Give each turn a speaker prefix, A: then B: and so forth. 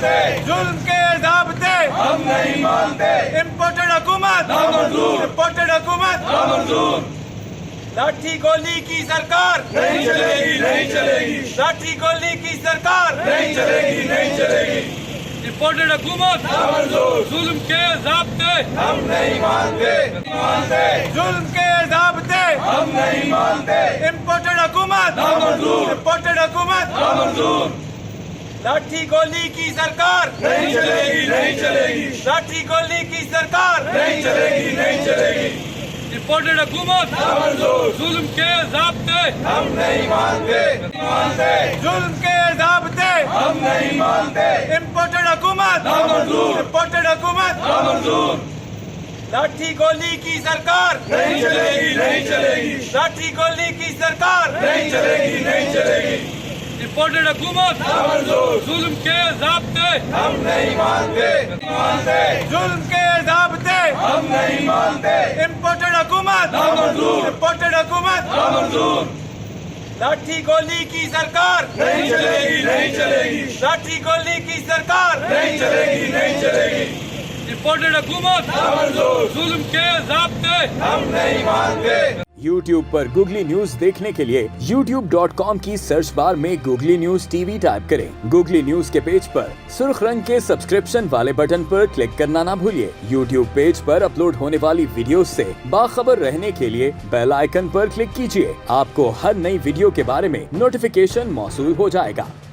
A: मानते,
B: जुल्म के ज़ाब्ते
A: हम नहीं मानते,
B: इम्पोर्टेड हुकूमत,
A: नामंजूर,
B: इम्पोर्टेड हुकूमत,
A: नामंजूर,
B: लाठी गोली की सरकार
A: नहीं चलेगी, नहीं चलेगी,
B: लाठी गोली की सरकार
A: नहीं चलेगी, नहीं चलेगी,
B: इम्पोर्टेड हुकूमत,
A: नामंजूर,
B: जुल्म के ज़ाब्ते
A: हम नहीं मानते, मानते,
B: जुल्म के ज़ाब्ते
A: हम नहीं मानते,
B: इम्पोर्टेड हुकूमत,
A: नामंजूर,
B: इम्पोर्टेड हुकूमत,
A: नामंजूर,
B: लाठी गोली की सरकार
A: नहीं चलेगी, नहीं चलेगी,
B: लाठी गोली की सरकार
A: नहीं चलेगी, नहीं चलेगी,
B: इम्पोर्टेड हुकूमत,
A: नामंजूर,
B: जुल्म के ज़ाब्ते
A: हम नहीं मानते, मानते,
B: जुल्म के ज़ाब्ते
A: हम नहीं मानते,
B: इम्पोर्टेड हुकूमत,
A: नामंजूर,
B: इम्पोर्टेड हुकूमत,
A: नामंजूर,
B: लाठी गोली की सरकार
A: नहीं चलेगी, नहीं चलेगी,
B: लाठी गोली की सरकार
A: नहीं चलेगी, नहीं चलेगी,
B: इम्पोर्टेड हुकूमत,
A: नामंजूर,
B: जुल्म के ज़ाब्ते
A: हम नहीं मानते, मानते,
B: जुल्म के ज़ाब्ते
A: हम नहीं मानते,
B: इम्पोर्टेड हुकूमत,
A: नामंजूर,
B: इम्पोर्टेड हुकूमत,
A: नामंजूर,
B: लाठी गोली की सरकार
A: नहीं चलेगी, नहीं चलेगी,
B: लाठी गोली की सरकार
A: नहीं चलेगी, नहीं चलेगी,
B: इम्पोर्टेड हुकूमत,
A: नामंजूर,
B: जुल्म के ज़ाब्ते
A: हम नहीं मानते।
C: YouTube पर गूगली न्यूज देखने के लिए youtube.com की सर्च बार में गूगली न्यूज टीवी टाइप करें। गूगली न्यूज के पेज पर सुर्ख रंग के सब्सक्रिप्शन वाले बटन पर क्लिक करना ना भूलिए। YouTube पेज पर अपलोड होने वाली वीडियोस से बाखबर रहने के लिए बेल आइकन पर क्लिक कीजिए। आपको हर नई वीडियो के बारे में नोटिफिकेशन मौसूल हो जाएगा।